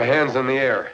your hands in the air.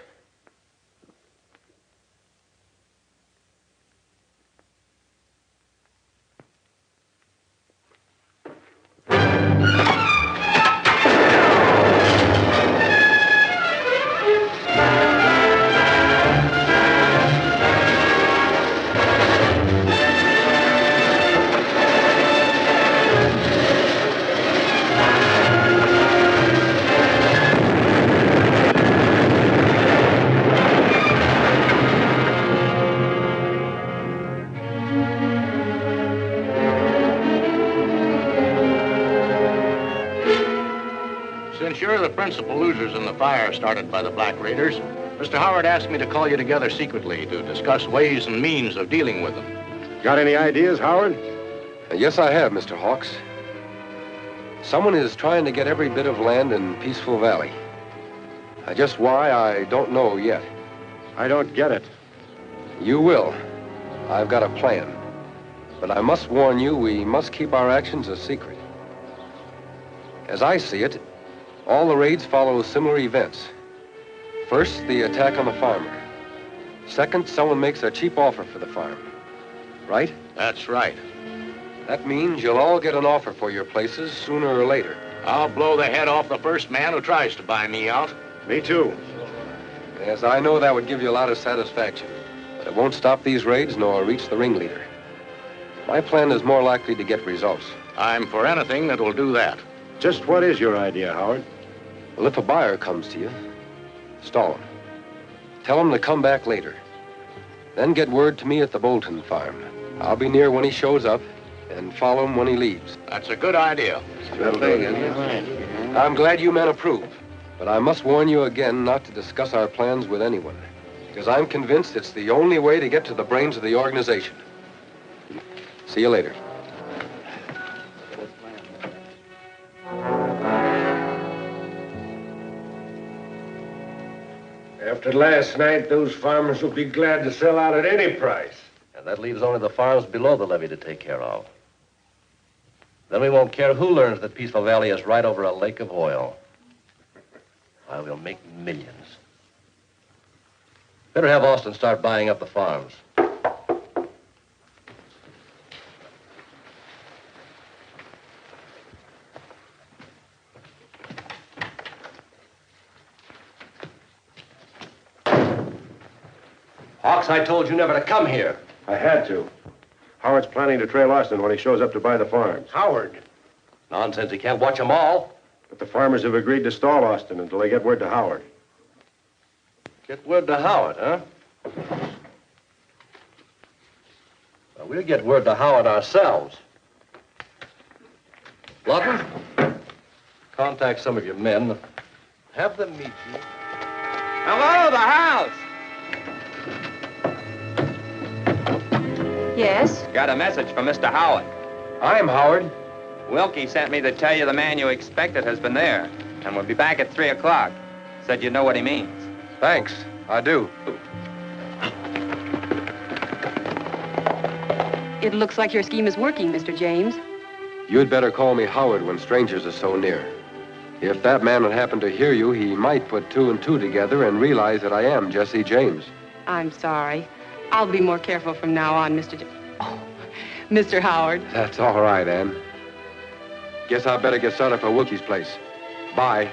Since you're the principal losers in the fire started by the Black Raiders, Mr. Howard asked me to call you together secretly to discuss ways and means of dealing with them. Got any ideas, Howard? Yes, I have, Mr. Hawks. Someone is trying to get every bit of land in Peaceful Valley. Just why, I don't know yet. I don't get it. You will. I've got a plan. But I must warn you, we must keep our actions a secret. As I see it, all the raids follow similar events. First, the attack on the farmer. Second, someone makes a cheap offer for the farm. Right? That's right. That means you'll all get an offer for your places sooner or later. I'll blow the head off the first man who tries to buy me out. Me too. Yes, I know that would give you a lot of satisfaction. But it won't stop these raids nor reach the ringleader. My plan is more likely to get results. I'm for anything that will do that. Just what is your idea, Howard? Well, if a buyer comes to you, stall him. Tell him to come back later. Then get word to me at the Bolton farm. I'll be near when he shows up and follow him when he leaves. That's a good idea. I'm glad you men approve. But I must warn you again not to discuss our plans with anyone. Because I'm convinced it's the only way to get to the brains of the organization. See you later. After last night, those farmers will be glad to sell out at any price. And that leaves only the farms below the levee to take care of. Then we won't care who learns that Peaceful Valley is right over a lake of oil. Why, we'll make millions. Better have Austin start buying up the farms. Hawks, I told you never to come here. I had to. Howard's planning to trail Austin when he shows up to buy the farms. Howard. Nonsense, he can't watch them all. But the farmers have agreed to stall Austin until they get word to Howard. Get word to Howard, huh? Well, we'll get word to Howard ourselves. Lawton, contact some of your men. Have them meet you. Hello, the house. Yes? Got a message from Mr. Howard. I'm Howard. Wilkie sent me to tell you the man you expected has been there and will be back at 3 o'clock. Said you know what he means. Thanks. I do. It looks like your scheme is working, Mr. James. You'd better call me Howard when strangers are so near. If that man had happened to hear you, he might put two and two together and realize that I am Jesse James. I'm sorry. I'll be more careful from now on, Mr. Howard. That's all right, Ann. Guess I better get started for Wilkie's place. Bye.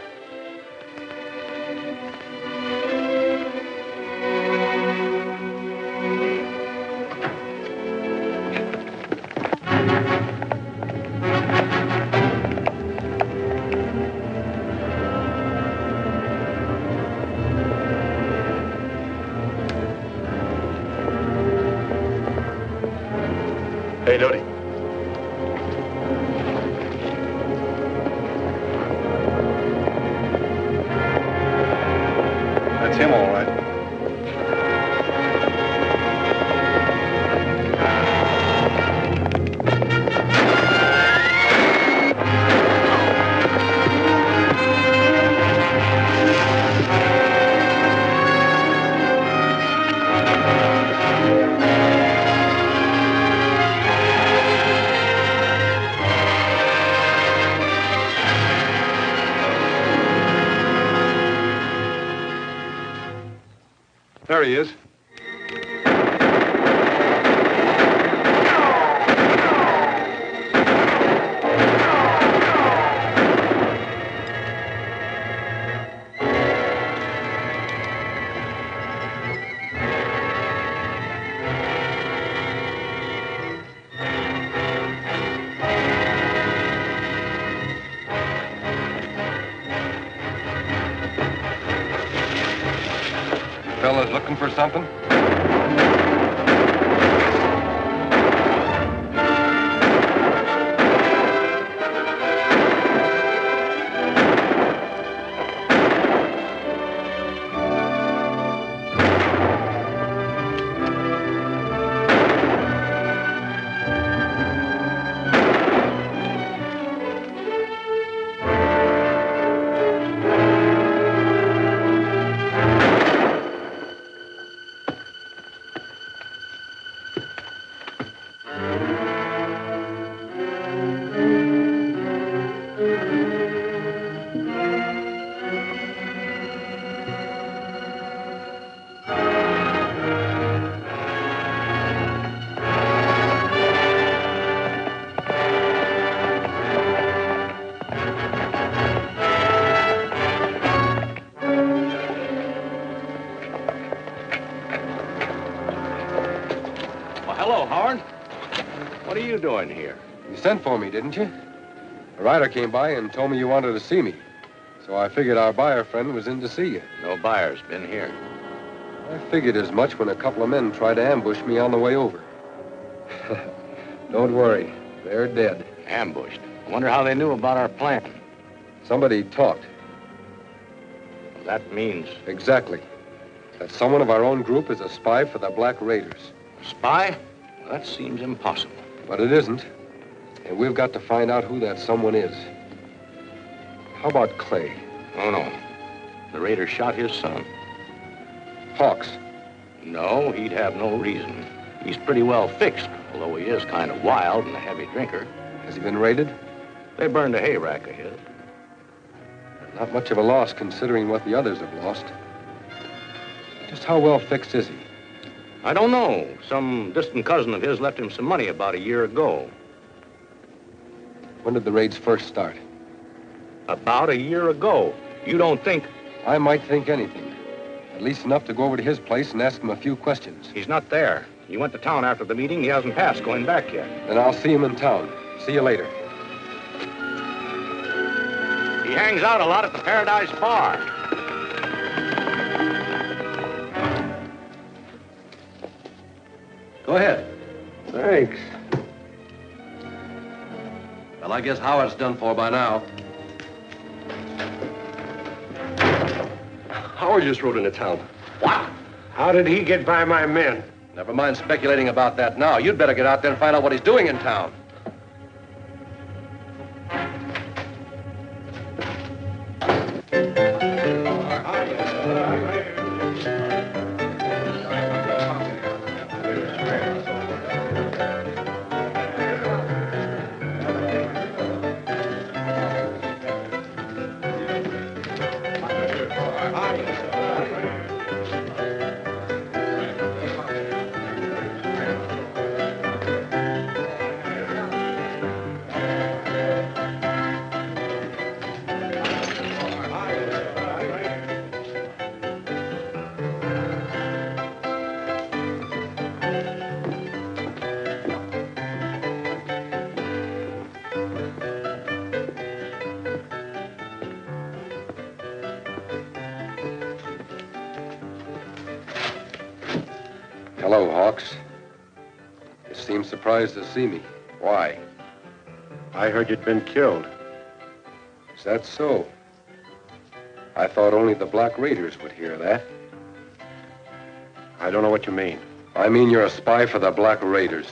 Hey, Doty. That's him, all right. he is. Fellas looking for something? Hello, Howard. What are you doing here? You sent for me, didn't you? A rider came by and told me you wanted to see me. So I figured our buyer friend was in to see you. No buyer's been here. I figured as much when a couple of men tried to ambush me on the way over. Don't worry. They're dead. Ambushed. I wonder how they knew about our plan. Somebody talked. Well, that means... Exactly. That someone of our own group is a spy for the Black Raiders. Spy? Well, that seems impossible. But it isn't. And we've got to find out who that someone is. How about Clay? Oh, no. The Raiders shot his son. Hawks. No, he'd have no reason. He's pretty well fixed, although he is kind of wild and a heavy drinker. Has he been raided? They burned a hay rack of his. Not much of a loss considering what the others have lost. Just how well fixed is he? I don't know. Some distant cousin of his left him some money about a year ago. When did the raids first start? About a year ago. You don't think... I might think anything. At least enough to go over to his place and ask him a few questions. He's not there. He went to town after the meeting. He hasn't passed going back yet. Then I'll see him in town. See you later. He hangs out a lot at the Paradise Bar. Go ahead. Thanks. Well, I guess Howard's done for by now. Howard just rode into town. What? How did he get by my men? Never mind speculating about that now. You'd better get out there and find out what he's doing in town. Hello, Hawks. You seem surprised to see me. Why? I heard you'd been killed. Is that so? I thought only the Black Raiders would hear that. I don't know what you mean. I mean you're a spy for the Black Raiders.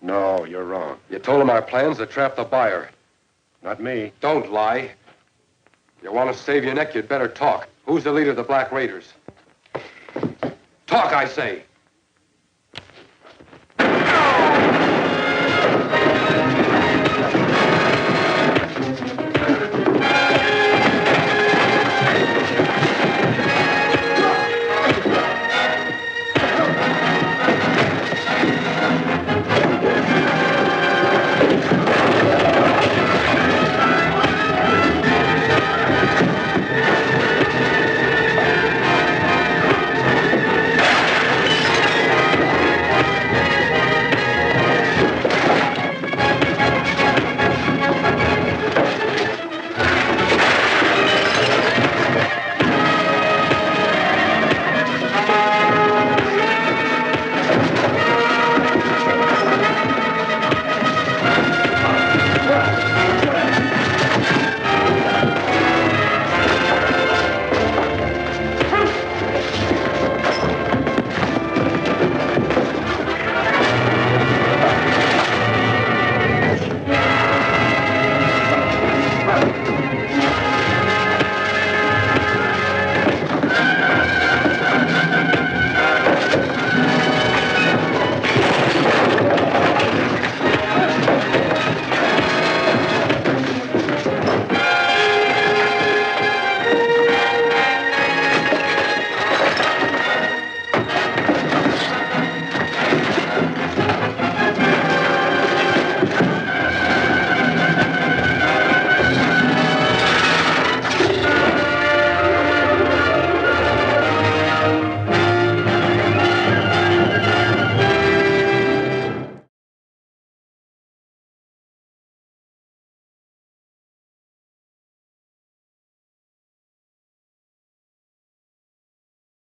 No, you're wrong. You told them our plans to trap the buyer. Not me. Don't lie. You want to save your neck, you'd better talk. Who's the leader of the Black Raiders? Talk, I say.